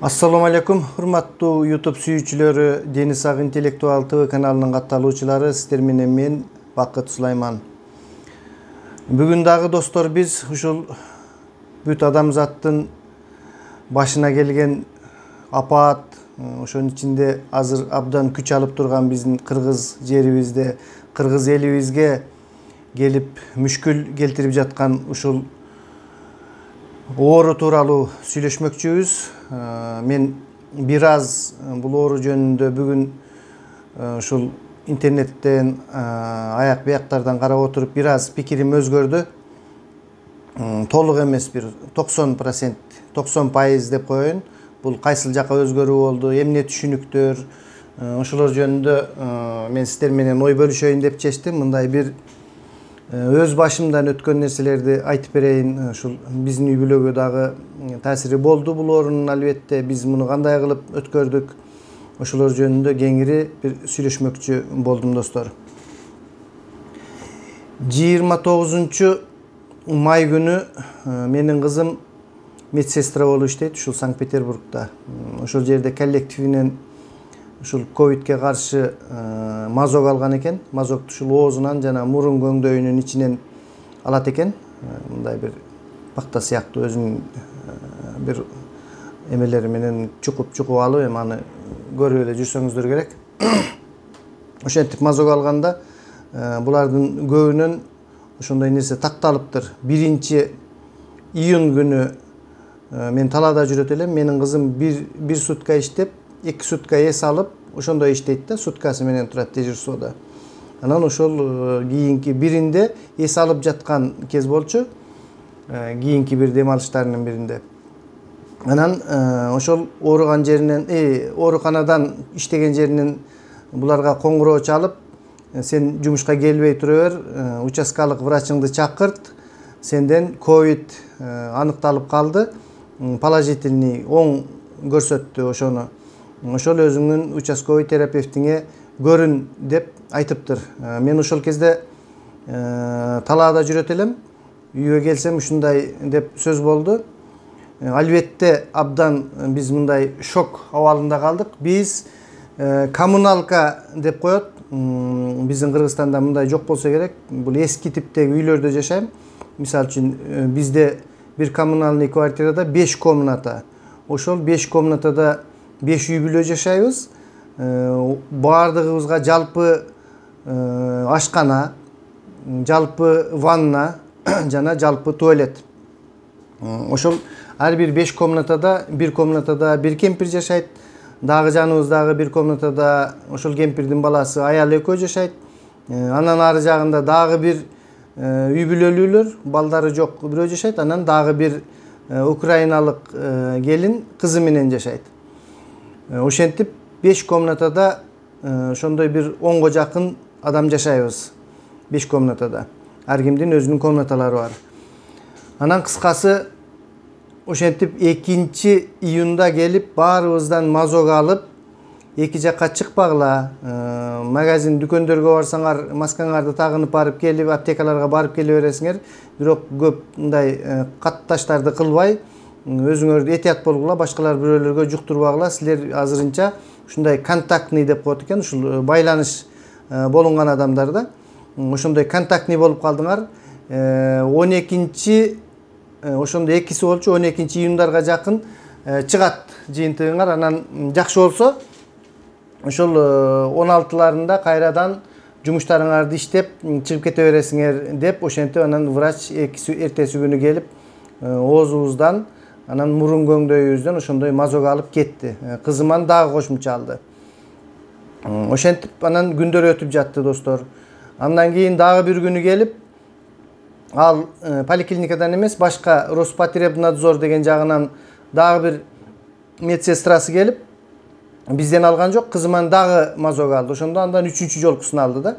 Assalamu alaikum, hurmattуу YouTube sүйүүчүлөрү, Deniz Ак Intellektual TV kanalынын катталуучулары, сиздер менен мен Бакыт Сулайман. Бүгүн дагы достор биз ушул бүт адамзаттын башына келген апаат, ошонун ичинде азыр абдан күч алып турган биздин кыргыз жерибизде, кыргыз элибизге келип мүшкүл келтирип жаткан ушул оору тууралуу сүйлөшмөкчүбүз. Мен бир аз бул оору жөнүндө бүгүн ушул интернеттен аяк бияктардан карап отуруп бир аз пикирим өзгөрдү. Толук эмес, бир 90% 90% деп коеюн. Бул кайсыл жака өзгөрүү болду, эмне түшүнүктөр, ошолор жөнүндө мен сиздер менен ой бөлүшөйүн деп чечтим. Мындай бир өз башымдан өткөн нерселерди айтып берейин. Ушул биздин үй бүлөгө дагы таасири болду бул оорунун, албетте. Биз муну кандай кылып өткөрдүк, ошолор жөнүндө кеңири бир сүйлөшмөкчү болдум достор. 29 май күнү менин кызым медсестра болуп иштейт ушул Санкт-Петербургда. Ошол жерде коллективинен ушул ковидке каршы мазок алган экен. Мазокту ушул оозунан жана мурун көңдөйүнүн ичинен алат экен. Мындай бир пакта сыяктуу өзүнүн бир эмелери менен чукуп алып, эми аны көрүп эле жүрсөңүздөр керек. Ошентип мазок алганда булардын көбүнөн ошондой нерсе такталыптыр. 1-июнь күнү мен талаада жүрөт элем. Менин кызым бир сутка иштеп, 2 сутка эс алып, ошондой иштейт да, суткасы менен турат дежурстводо. Анан ошол кийинки биринде эс алып жаткан кез болчу. Кийинки бир дем алыштарынын биринде. Анан ошол ооруган жеринен, ооруканадан иштеген жеринен буларга коңгуроо чалып, сен жумушка келбей тура бер, участкалык врачыңды чакырт, сенден ковид аныкталып калды, положительный, оң көрсөттү ошону. Ошол өзүңдүн участковый терапевтиңе көрүн деп айтыптыр. Мен ошол кезде талаада жүрөт элем. Үйгө келсем ушундай деп сөз болду. Албетте абдан биз мындай шок абалында калдык. Биз коммуналка деп коет. Биздин Кыргызстанда мындай жок болсо керек. Бул эски типтеги үйлөрдө жашайм. Мисалы үчүн бизде бир коммуналный квартирада 5 комната. Ошол 5 комнатада 5 үй бүлө жашайбыз. Баардыгыбызга жалпы ашкана, жалпы ванна жана жалпы туалет. Ошол ар бир 5 комнатада, бир комнатада бир кемпир жашайт. Дагы жаныбыздагы бир комнатада ошол кемпирдин баласы аял экөө жашайт. Анан ары жагында дагы бир үй бүлөлүүлөр, балдары жок бирөө жашайт. Анан дагы бир украиналык келин кызы менен жашайт. Ошентип 5 комнатада ошондой бир 10го жакын адам жашайбыз. 5 комнатада. Ар кимдин өзүнүн комнаталары бар. Анан кыскасы ошентип 2-июнда келип баарыбыздан мазок алып, эки жакка чыкпагыла, магазин, дүкөндөргө барсаңар, маскаңарды тагынып барып келип, аптекаларга барып келе бересиңер. Бирок көп мындай катташтарды кылбай, өзүңөр этият болгула, башкалар бирөөлөргө жуктурбагыла. Силер азырынча ушундай контактный деп коет экен, ушул байланыш болунган адамдар да. Ошондой контактный болуп калдыңар. 12-чи ошондой экиси болчу, 12-июндарга жакын чыгат жыйынтыгыңар. Анан жакшы болсо ошол 16-ларында кайрадан жумуштарыңарды иштеп чыгып кете бересиңер деп ошентип анан врач эртеси күнү келип оозубуздан, анан мурун көңдөйүбүздөн ошондой мазок алып кетти. Кызыман дагы кошумча алды. Ошентип анан күндөр өтүп жатты достор. Андан кийин дагы бир күнү келип, ал поликлиникадан эмес, башка Роспотребнадзор деген жагынан дагы бир медсестрасы келип, бизден алган жок, кызыман дагы мазок алды. Ошондо андан 3-чү жолкусун алды да.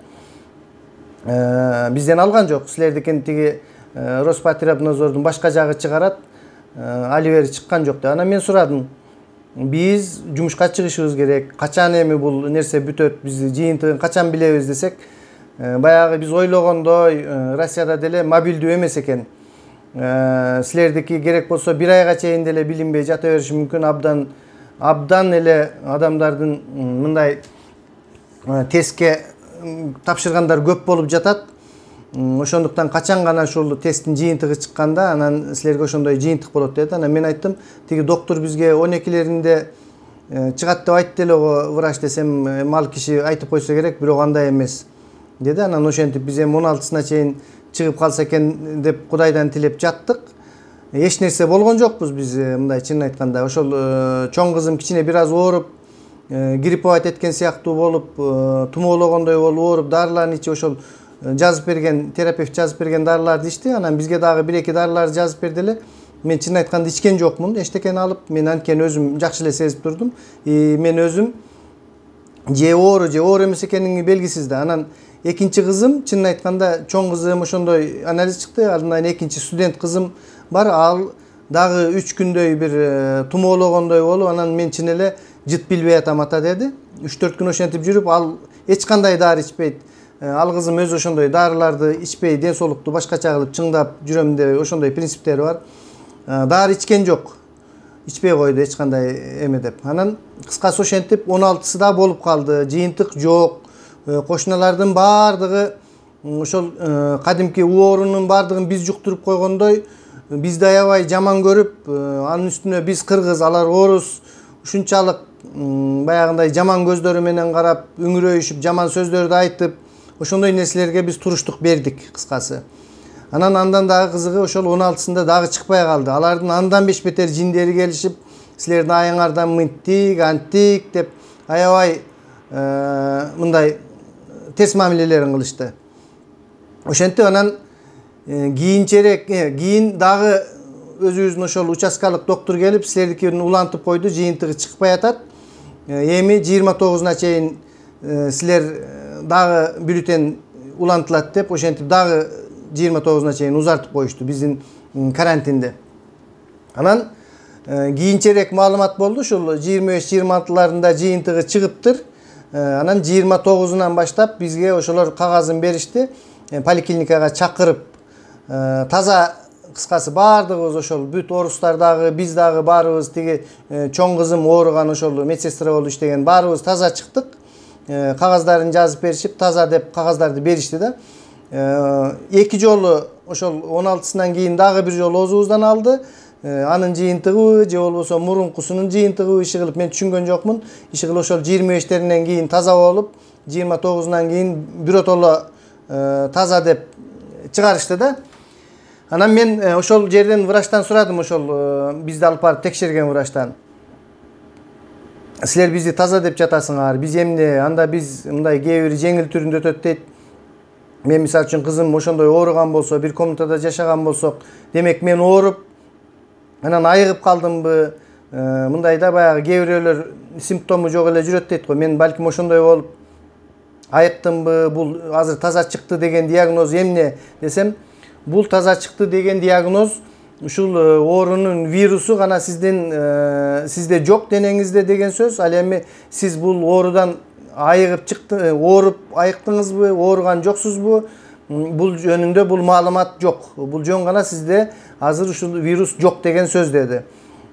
Бизден алган жок. Силердикин тиги Роспотребнадзордун башка жагы чыгарат, али бери чыккан жок деп. Анан мен сурадым. Биз жумушка чыгышыбыз керек. Качан эми бул нерсе бүтөт? Биз жыйынтыгын качан билебиз десек, баягы биз ойлогондой Россияда деле мобилдүү эмес экен. Силердики керек болсо 1 айга чейин деле билинбей жата бериши мүмкүн, абдан абдан эле адамдардын мындай тестке тапшыргандар көп болуп жатат. Ошондуктан качан гана ушул тесттин жыйынтыгы чыкканда анан силерге ошондой жыйынтык болот деди. Анан мен айттым, тиги доктор бизге 12-леринде чыгат деп айтты эле го врач десем, мал киши айтып койсо керек, бирок андай эмес деди. Анан ошентип биз эми 16-сына чейин чыгып калса экен деп Кудайдан тилеп жаттык. Эч нерсе болгон жокпуз биз, мындай чынын айтканда. Ошол чоң кызым кичине бир аз ооруп, грипповать эткен сыяктуу болуп, тумоологондой болуп ооруп, дарыларын ичип ошол жазып берген, терапевт жазып берген дарыларды ичти. Анан бизге дагы 1-2 дарыларды жазып берди эле. Мен чын айтканда ичкен жокмун, эчтекени алып, мен анткени өзүм жакшы эле сезип турдум. Мен өзүм же оору эмес экенин белгисиз да. Анан экинчи кызым, чын айтканда чоң кызым ошондой анализ чыкты. Андан экинчи студент кызым бар, ал дагы 3 күндөй бир тумоологондой болуп, анан мен чын эле жыт билбей атам ата деди. 3-4 күн ошентип жүрүп, ал эч кандай дары ичпейт. Ал кызым өзү ошондой дарыларды ичпей, ден соолукту башкача кылып чыңдап жүрөм деп ошондой принциптери бар. Дары ичкен жок. Ичпей койду эч кандай эме деп. Анан кыскасы ошентип 16-сы да болуп калды. Жыйынтык жок. Кошуналардын баардыгы ошол кадимки оорунун баардыгын биз жуктуруп койгондой, бизди аябай жаман көрүп, анын үстүнө биз кыргыз, алар орус, ушунчалык баягындай жаман көздөрү менен карап, үңүрөйүшүп, жаман сөздөрдү айтып, ошондой нерселерге биз туруштук бердик кыскасы. Анан андан дагы кызыгы ошол 16-сында дагы чыкпай калды. Алардын андан беш-бетер жиндери келишип, силердин айыңардан мынттик, анттик деп аябай мындай терс мамилелерин кылышты. Ошентип анан кийин дагы өзүбүздүн ошол участкалык доктор келип, силердикин улантып койду, жыйынтыгы чыкпай атат. Эми 29-уна чейин силер дагы бюллетень улантылат деп, ошентип дагы 29-на чейин узартып коюшту биздин карантинде. Анан кийинчерээк маалымат болду, ушул 25-26-ларында жыйынтыгы чыгыптыр. Анан 29-унан баштап бизге ошолор кагазын беришти. Поликлиникага чакырып, таза кыскасы баардыгыбыз ошол бүт орустар дагы, биз дагы баарыбыз, тиги чоң кызым ооруган ошол медсестра болуп иштеген баарыбыз таза чыктык. Кагаздарын жазып беришип, таза деп кагаздарды беришти да. 2 жолу ошол 16-сынан кийин дагы бир жолу оозубуздан алды. Анын жыйынтыгыбы же болбосо мурункусунун жыйынтыгыбы иши кылып мен түшүнгөн жокмун. Иши кылып ошол 25-теринен кийин таза болуп, 29-унан кийин биротоло таза деп чыгарышты да. Анан мен ошол жерден врачтан сурадым, ошол бизди алып барып текшерген врачтан. Силер бизди таза деп жатасыңар, биз эмне? Анда биз мындай кээ бир жеңил түрүндө өтөт дейт. Мен мисалы үчүн кызым ошондой ооруган болсо, бир комнатада жашаган болсок, демек мен ооруп, анан айыгып калдымбы? Мындай да баягы кээ бирөөлөр симптому жок эле жүрөт дейт го. Мен балким ошондой болуп айыктымбы? Бул азыр таза чыкты деген диагноз эмне десем, бул таза чыкты деген диагноз ушул оорунун вирусу гана сизде жок денеңизде деген сөз. Ал эми сиз бул оорудан айыгып чыкты, ооруп айыктыңызбы, ооруган жоксузбу? Бул жөнүндө бул маалымат жок. Бул жөн гана сизде азыр ушул вирус жок деген сөз деди.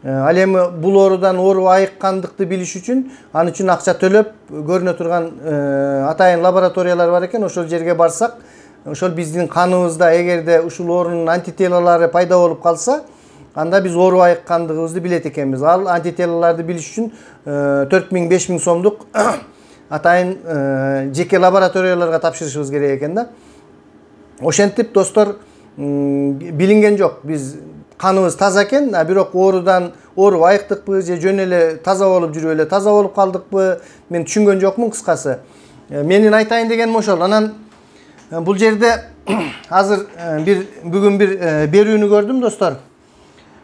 Ал эми бул оорудан ооруп айыккандыкты билиш үчүн, аны үчүн акча төлөп көрүнө турган атайын лабораториялар бар экен. Ошол жерге барсак, ошол биздин каныбызда эгерде ушул оорунун антителалары пайда болуп калса, анда биз ооруп айыккандыгыбызды билет экенбиз. Ал антителаларды билиш үчүн 4000-5000 сомдук атайын жеке лабораторияларга тапшырышыбыз керек экен да. Ошентип достор, билинген жок. Биз каныбыз таза экен, бирок оорудан ооруп айыктыкпы же жөн эле таза болуп жүрүп эле таза болуп калдыкпы, мен түшүнгөн жокмун кыскасы. Менин айтайын дегеним ошол. Анан бул жерде азыр бүгүн бир берүүнү көрдүм достор.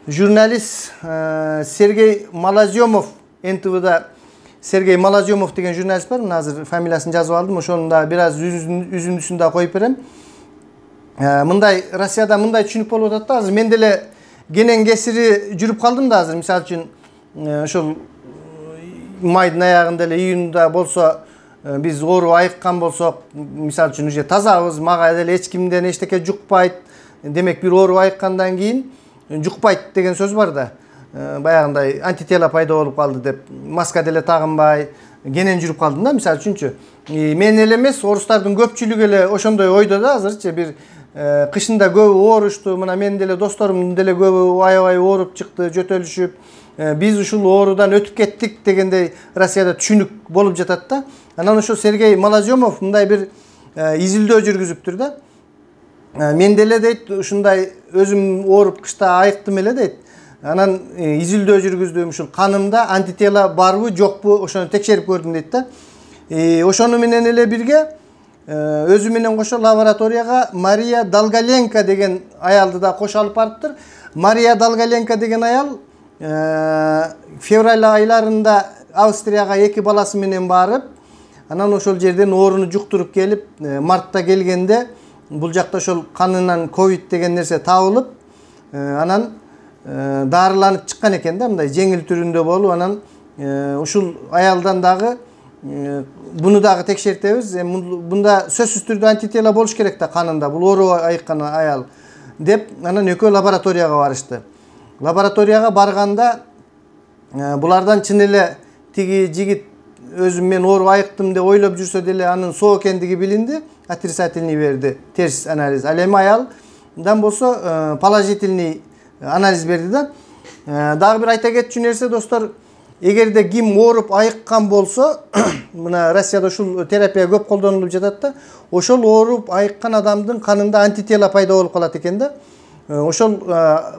Журналист Сергей Малоземов, НТВда Сергей Малоземов деген журналист бар. Мына азыр фамилиясын жазып алдым. Ошонун да бир аз үзүндүсүн да коюп берем. Мындай Россияда мындай түшүнүк болуп атат да. Азыр мен деле кенен кесири жүрүп калдым да азыр. Мисалы үчүн ошол майдын аягында эле июнда болсо, биз ооруп айыккан болсок, мисалы үчүн уже тазабыз, мага деле эч кимден эчтеке жукпайт. Демек бир ооруп айыккандан кийин жукпайт деген сөз бар да. баягындай антитела пайда болуп калды деп маска деле тагынбай кенен жүрүп калдым да. Мисалы үчүнчү мен эле эмес, орустардын көпчүлүгү эле ошондой ойдо да азырчы. Бир кышында көбү оорушту. Мына менин деле досторумдун деле көбү аябай ооруп чыкты, жөтөлүшүп. Биз ушул оорудан өтүп кеттик дегендей Россияда түшүнүк болуп жатат да. Анан ошо Сергей Малоземов мындай бир изилдөө жүргүзүптүр да. Мен деле дейт ушундай өзүм ооруп кышта айыктым эле дейт. Анан изилдөө жүргүздүм, ушул канымда антитела барбы жокпу ошону текшерип көрдүм дейт да. Ошону менен эле бирге өзү менен кошо лабораторияга Мария Долголенко деген аялды да кошо алып барыптыр. Мария Долголенко деген аял февраль айларында Австрияга 2 баласы менен барып, анан ошол жерден ооруну жуктуруп келип, мартта келгенде бул жакта ошол канынан ковид деген нерсе табылып, анан дарыланып чыккан экен да, мындай жеңил түрүндө болуп. Анан ушул аялдан дагы буну дагы текшертебиз. Бунда сөзсүз түрдө антитела болуш керек да канында, бул оору айыккан аял деп. Анан экөө лабораторияга барышты. Лабораторияга барганда булардан чын эле тиги жигит өзүм мен оору айыктым деп ойлоп жүрсө деле анын соо экендиги билинди. Отрицательный берди, терс анализ. Ал эми аялдан болсо положительный анализ берди да. Дагы бир айта кетчү нерсе достор, эгерде ким ооруп айыккан болсо, мына Россияда ушул терапия көп колдонулуп жатат да. Ошол ооруп айыккан адамдын канында антитела пайда болуп калат экен да. Ошол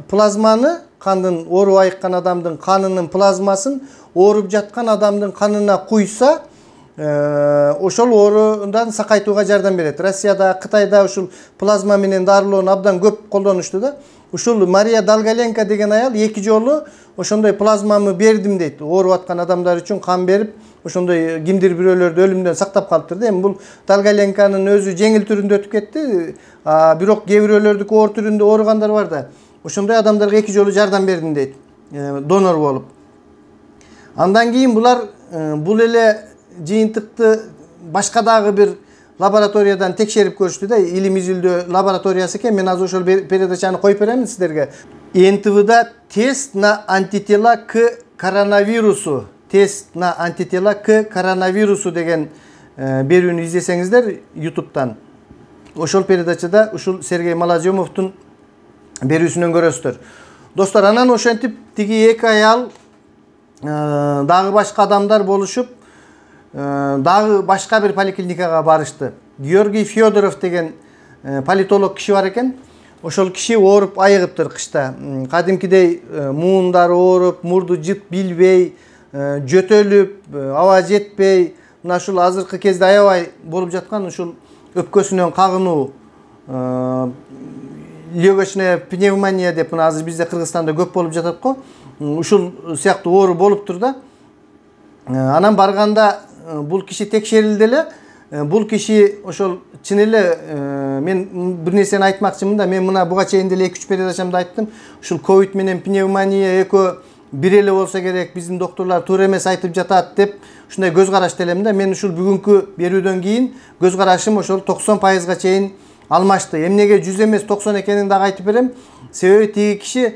плазманы, кандын ооруп айыккан адамдын канынын плазмасын ооруп жаткан адамдын канына куйса, ошол оорудан сакайтууга жардам берет. Россияда, Кытайда ушул плазма менен дарылоону абдан көп колдонушту да. Ушул Мария Долголенко деген аял 2 жолу ошондой плазмамы бердим дейт. Ооруп аткан адамдар үчүн кан берип, ошондой кимдир бирөөлөрдү өлүмдөн сактап калыптыр да. Эми бул Долголенконун өзү жеңил түрүндө өтүп кетти. Бирок кээ бирөөлөрдүкү оор түрүндө ооругандар бар да. Ошондой адамдарга 2 жолу жардам бердим дейт, донор болуп. Андан кийин булар бул эле жыйынтыкты башка дагы бир лабораториядан текшерип көрүштү да. Илим изилдөө лабораториясы экен. Мен азыр ошол передачаны коюп беремин сиздерге. НТВда тест на антитела к коронавирусу. Тест на антитела к коронавирусу деген берүүнү издесеңиздер YouTube'дан. Ошол передачада ушул Сергей Малоземовдун берүүсүнөн көрөсүздөр. Достор, анан ошентип тиги 2 аял дагы башка адамдар болушуп, дагы башка бир поликлиникага барышты. Георгий Федоров деген политолог киши бар экен. Ошол киши ооруп айыгыптыр кышта. Кадимкидей муундары ооруп, мурду жыт билбей, жөтөлүп, аба жетпей, мына ушул азыркы кезде аябай болуп жаткан ушул өпкөсүнөн кагынуу, легочная пневмония деп мына азыр бизде Кыргызстанда көп болуп жатат го. Ушул сыяктуу оору болуптур да. Анан барганда бул киши текшерилди эле. Бул киши ошол чын эле мен бир нерсени айтмакчымын да. Мен мына буга чейин деле 2-3 передачамда айттым. Ушул ковид менен пневмония экөө бир эле болсо керек, биздин докторлор туура эмес айтып жатат деп ушундай көз карашты элем да. Мен ушул бүгүнкү берүүдөн кийин көз карашым ошол 90% чейин алмашты. Эмнеге 100 эмес 90 экенин дагы айтып берем. Себеби тиги киши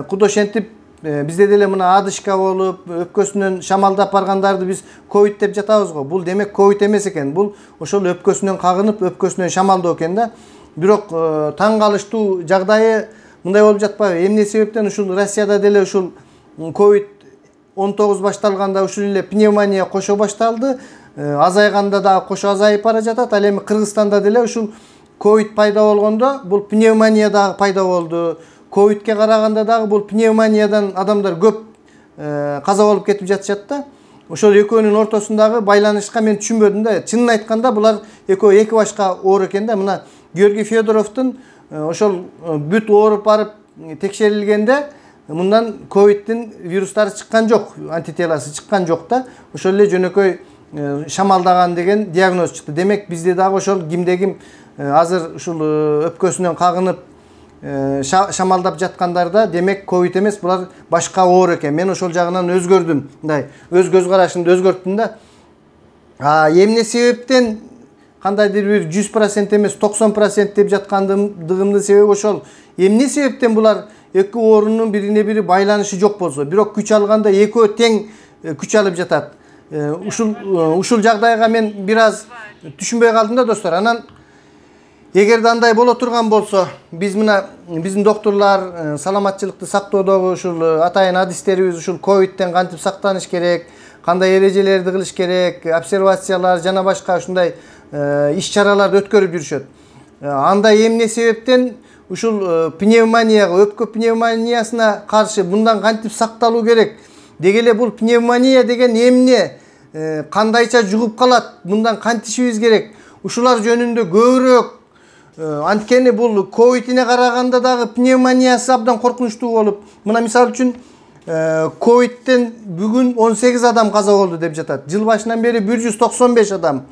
кудо ошентип бизде деле мына адышка болуп, өпкөсүнөн шамалдап баргандарды биз ковид деп жатабыз го. Бул демек ковид эмес экен. Бул ошол өпкөсүнөн кагынып, өпкөсүнөн шамалдоо экен да. Бирок таң калыштуу жагдайы мындай болуп жатпайбы? Эмне себептен ушул Россияда деле ушул ковид-19 башталганда ушул эле пневмония кошо башталды. Азайганда дагы кошо азайып бара жатат. Ал эми Кыргызстанда деле ушул ковид пайда болгондо бул пневмония дагы пайда болду. Ковидке караганда дагы бул пневмониядан адамдар көп каза болуп кетип жатышат да. Ошол экөөнүн ортосундагы байланышка мен түшүнбөдүм да. Чынын айтканда булар экөө 2 башка оору экен да. Мына Георгий Федоровдун ошол бүт ооруп барып текшерилгенде мындан ковиддин вирустары чыккан жок, антителасы чыккан жок да. Ошол эле жөнөкөй шамалдаган деген диагноз чыкты. Демек бизде дагы ошол кимде ким азыр ушул өпкөсүнөн кагынып шамалдап жаткандарда демек ковид эмес, булар башка оору экен. Мен ошол жагынан өзгөрдүм. Мындай өз көз карашымды өзгөрттүм да. Эмне себептен кандайдыр бир 100% эмес 90% деп жаткандыгымдын себеби ошол. Эмне себептен булар эки оорунун бирине бири байланышы жок болсо, бирок күч алганда экөө тең күч алып жатат. Ушул жагдайга мен бир аз түшүнбөй калдым да достор. Анан эгерде андай боло турган болсо, биздин доктурлар саламатчылыкты сактоодогу ушул атайын адистерибиз ушул ковидтен кантип сактаныш керек, кандай эрежелерди кылыш керек, обсервациялар жана башка ушундай иш-чараларды өткөрүп жүрүшөт. Андай эмне себептен ушул пневмонияга, өпкө пневмониясына каршы мындан кантип сакталуу керек? Деги эле бул пневмония деген эмне? Кандайча жугуп калат? Мындан кантишибиз керек? Ушулар жөнүндө көбүрөөк, анткени бул ковидине караганда дагы пневмониясы абдан коркунучтуу болуп, мына мисалы үчүн ковидтен бүгүн 18 адам каза болду деп жатат. Жыл башынан бери 195 адам.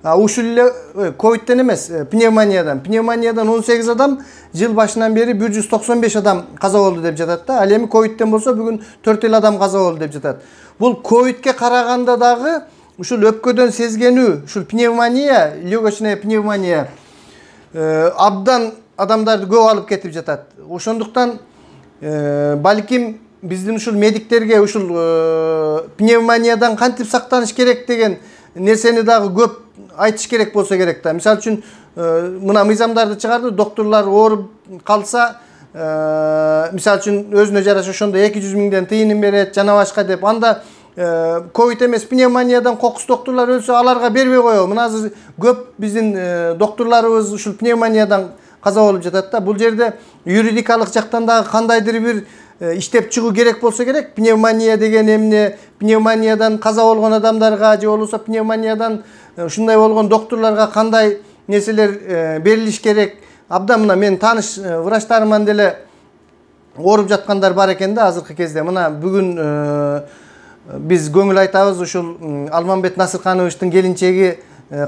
Ушул эле ковидтен эмес, пневмониядан 18 адам, жыл башынан бери 195 адам каза болду деп жатат да. Ал эми ковидтен болсо бүгүн 4 адам каза болду деп жатат. Бул ковидке караганда дагы ушул өпкөдөн сезгенүү, ушул пневмония, легочная пневмония абдан адамдарды көп алып кетип жатат. Ошондуктан балким биздин ушул медиктерге ушул пневмониядан кантип сактаныш керек деген нерсени дагы көп айтыш керек болсо керек да. Мисалы үчүн мына мыйзамдарды чыгарды, доктурлар ооруп калса, мисалы үчүн өзүнө жараша ошондо 200 миңден тыйынын берет жана башка деп. Анда ковид эмес, пневмониядан кокус доктурлар өлсө, аларга бербей коебу. Мына азыр көп биздин доктурларыбыз ушул пневмониядан каза болуп жатат да. Бул жерде юридикалык жактан дагы кандайдыр бир иштеп чыгуу керек болсо керек. Пневмония деген эмне, пневмониядан каза болгон адамдарга же болбосо пневмониядан ушундай болгон доктурларга кандай нерселер берилиш керек. Абдан мына мен тааныш врачтарыман деле ооруп жаткандар бар экен да азыркы кезде. Мына бүгүн биз көңүл айтабыз, ушул Алмамбет Насыркановичтин келинчеги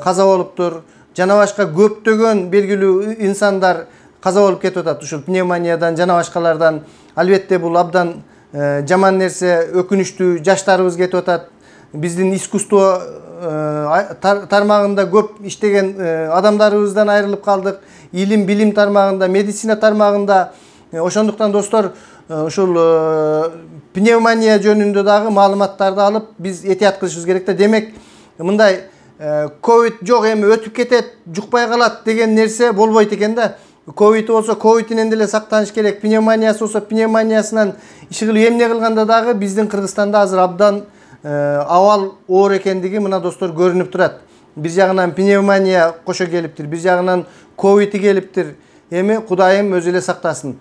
каза болуптур. Жана башка көптөгөн белгилүү инсандар каза болуп кетип атат ушул пневмониядан жана башкалардан. Албетте бул абдан жаман нерсе, өкүнүчтүү. Жаштарыбыз кетип атат. Биздин искусство тармагында көп иштеген адамдарыбыздан айрылып калдык. Илим, билим тармагында, медицина тармагында. Ошондуктан достор, ушул пневмония жөнүндө дагы маалыматтарды алып, биз этият кылышыбыз керек да. Демек, мындай ковид жок, эми өтүп кетет, жукпай калат деген нерсе болбойт экен да. Ковид болсо ковидинен деле сактаныш керек, пневмониясы болсо пневмониясынан иш кылып эмне кылганда дагы биздин Кыргызстанда азыр абдан абал оор экендиги мына достор көрүнүп турат. Бир жагынан пневмония кошо келиптир, бир жагынан ковид келиптир. Эми Кудайым өзү эле сактасын.